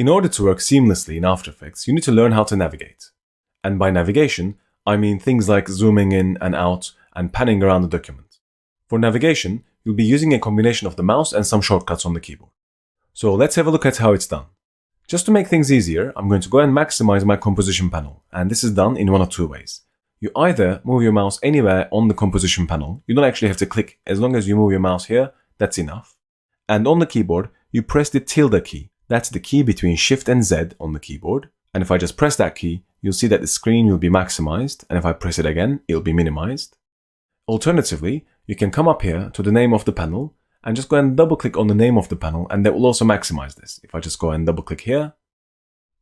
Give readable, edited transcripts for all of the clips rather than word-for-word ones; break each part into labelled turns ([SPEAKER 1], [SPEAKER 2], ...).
[SPEAKER 1] In order to work seamlessly in After Effects, you need to learn how to navigate. And by navigation, I mean things like zooming in and out and panning around the document. For navigation, you'll be using a combination of the mouse and some shortcuts on the keyboard. So let's have a look at how it's done. Just to make things easier, I'm going to go and maximize my composition panel, and this is done in one of two ways. You either move your mouse anywhere on the composition panel, you don't actually have to click, as long as you move your mouse here, that's enough. And on the keyboard, you press the tilde key, that's the key between Shift and Z on the keyboard, and if I just press that key, you'll see that the screen will be maximized, and if I press it again, it'll be minimized. Alternatively, you can come up here to the name of the panel, and just go and double click on the name of the panel, and that will also maximize this. If I just go and double click here,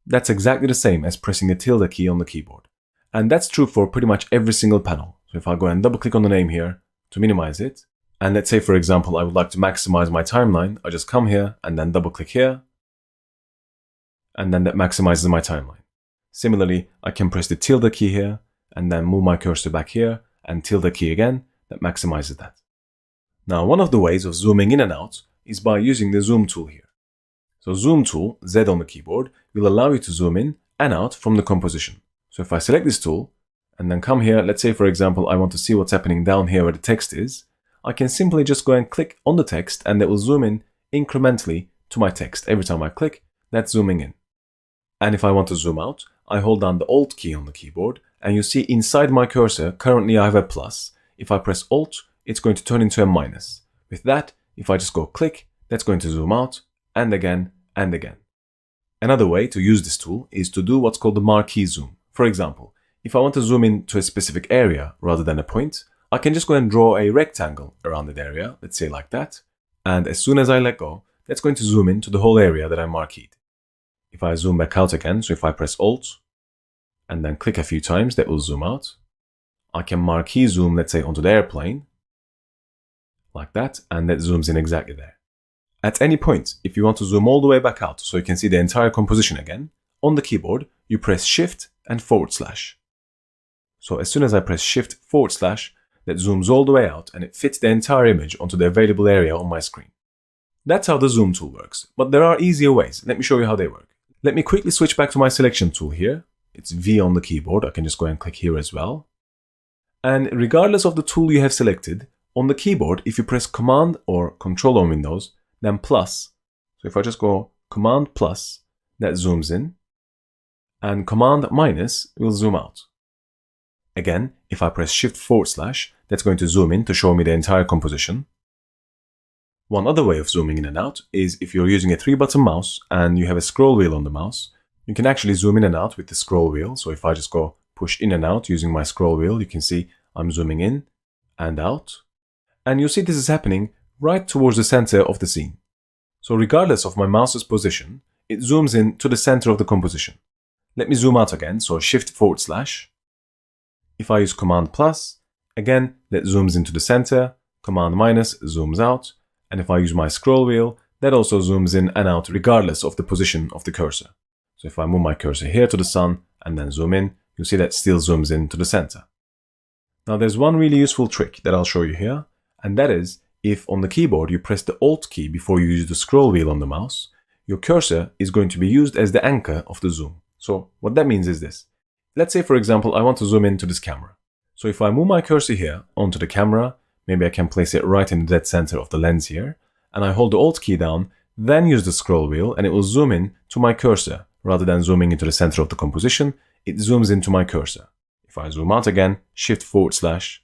[SPEAKER 1] that's exactly the same as pressing the tilde key on the keyboard. And that's true for pretty much every single panel. So if I go and double click on the name here to minimize it, and let's say for example I would like to maximize my timeline, I just come here and then double click here, and then that maximizes my timeline. Similarly, I can press the tilde key here, and then move my cursor back here, and tilde key again, that maximizes that. Now, one of the ways of zooming in and out is by using the zoom tool here. So zoom tool, Z on the keyboard, will allow you to zoom in and out from the composition. So if I select this tool and then come here, let's say for example I want to see what's happening down here where the text is, I can simply just go and click on the text and it will zoom in incrementally to my text. Every time I click, that's zooming in. And if I want to zoom out, I hold down the Alt key on the keyboard and you see inside my cursor, currently I have a plus. If I press Alt, it's going to turn into a minus. With that, if I just go click, that's going to zoom out, and again, and again. Another way to use this tool is to do what's called the marquee zoom. For example, if I want to zoom in to a specific area rather than a point, I can just go and draw a rectangle around that area, let's say like that, and as soon as I let go, that's going to zoom in to the whole area that I marqueed. If I zoom back out again, so if I press Alt, and then click a few times, that will zoom out. I can marquee zoom, let's say, onto the airplane, like that, and that zooms in exactly there. At any point, if you want to zoom all the way back out so you can see the entire composition again, on the keyboard, you press Shift and /. So as soon as I press Shift /, that zooms all the way out and it fits the entire image onto the available area on my screen. That's how the zoom tool works, but there are easier ways. Let me show you how they work. Let me quickly switch back to my selection tool here. It's V on the keyboard, I can just go and click here as well. And regardless of the tool you have selected, on the keyboard, if you press Command or Control on Windows, then plus. So if I just go Command plus, that zooms in, and Command minus will zoom out. Again, if I press Shift /, that's going to zoom in to show me the entire composition. One other way of zooming in and out is if you're using a 3-button mouse and you have a scroll wheel on the mouse, you can actually zoom in and out with the scroll wheel. So if I just go push in and out using my scroll wheel, you can see I'm zooming in and out. And you'll see this is happening right towards the center of the scene. So regardless of my mouse's position, it zooms in to the center of the composition. Let me zoom out again, so Shift /. If I use Command plus, again, that zooms into the center, Command minus zooms out, and if I use my scroll wheel, that also zooms in and out regardless of the position of the cursor. So if I move my cursor here to the sun and then zoom in, you'll see that still zooms in to the center. Now there's one really useful trick that I'll show you here, and that is if on the keyboard you press the Alt key before you use the scroll wheel on the mouse, your cursor is going to be used as the anchor of the zoom. So what that means is this. Let's say for example I want to zoom into this camera. So if I move my cursor here onto the camera, maybe I can place it right in the dead center of the lens here, and I hold the Alt key down, then use the scroll wheel and it will zoom in to my cursor. Rather than zooming into the center of the composition, it zooms into my cursor. If I zoom out again, Shift /,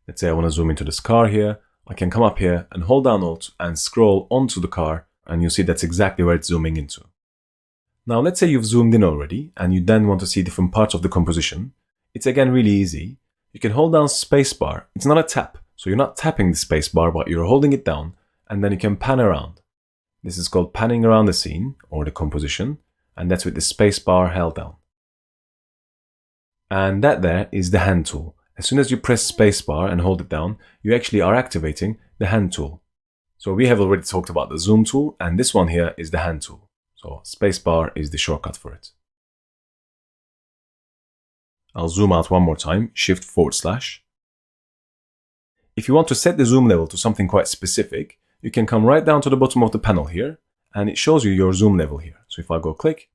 [SPEAKER 1] let's say I want to zoom into this car here, I can come up here and hold down Alt and scroll onto the car, and you'll see that's exactly where it's zooming into. Now let's say you've zoomed in already and you then want to see different parts of the composition. It's again really easy. You can hold down spacebar. It's not a tap, so you're not tapping the spacebar, but you're holding it down, and then you can pan around. This is called panning around the scene or the composition, and that's with the spacebar held down. And that there is the hand tool. As soon as you press spacebar and hold it down, you actually are activating the hand tool. So we have already talked about the zoom tool, and this one here is the hand tool. So spacebar is the shortcut for it. I'll zoom out one more time, Shift /. If you want to set the zoom level to something quite specific, you can come right down to the bottom of the panel here, and it shows you your zoom level here. So if I go click,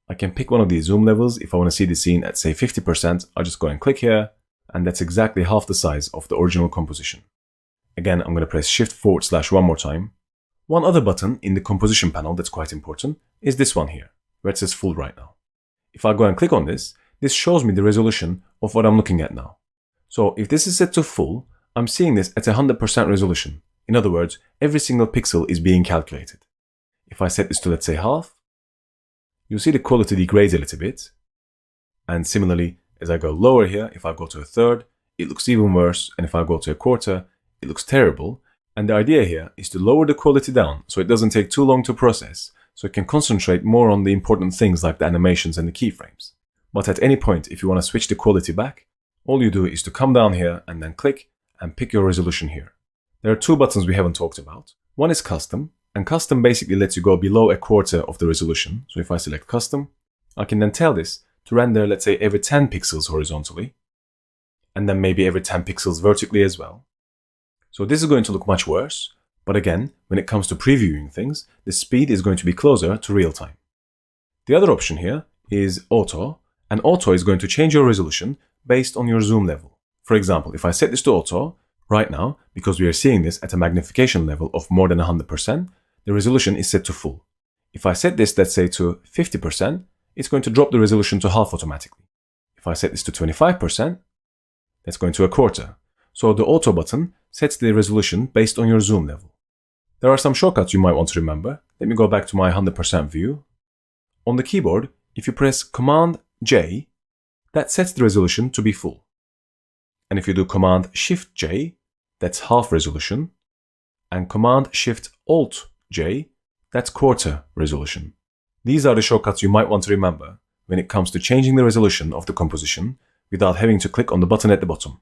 [SPEAKER 1] I can pick one of these zoom levels. If I want to see the scene at say 50%, I'll just go and click here, and that's exactly half the size of the original composition. Again, I'm going to press Shift/1 more time. One other button in the composition panel that's quite important is this one here, where it says full right now. If I go and click on this, this shows me the resolution of what I'm looking at now. So if this is set to full, I'm seeing this at 100% resolution. In other words, every single pixel is being calculated. If I set this to, let's say, half, you'll see the quality degrades a little bit. And similarly, as I go lower here, if I go to a third, it looks even worse. And if I go to a quarter, it looks terrible. And the idea here is to lower the quality down so it doesn't take too long to process, so it can concentrate more on the important things like the animations and the keyframes. But at any point, if you want to switch the quality back, all you do is to come down here and then click and pick your resolution here. There are two buttons we haven't talked about. One is custom, and custom basically lets you go below a quarter of the resolution. So if I select custom, I can then tell this to render, let's say, every 10 pixels horizontally, and then maybe every 10 pixels vertically as well. So this is going to look much worse, but again, when it comes to previewing things, the speed is going to be closer to real time. The other option here is auto, and auto is going to change your resolution based on your zoom level. For example, if I set this to auto, right now, because we are seeing this at a magnification level of more than 100%, the resolution is set to full. If I set this, let's say, to 50%, it's going to drop the resolution to half automatically. If I set this to 25%, that's going to a quarter. So the auto button sets the resolution based on your zoom level. There are some shortcuts you might want to remember. Let me go back to my 100% view. On the keyboard, if you press Command J, that sets the resolution to be full. And if you do Command Shift J, that's half resolution. And Command Shift Alt J, that's quarter resolution. These are the shortcuts you might want to remember when it comes to changing the resolution of the composition without having to click on the button at the bottom.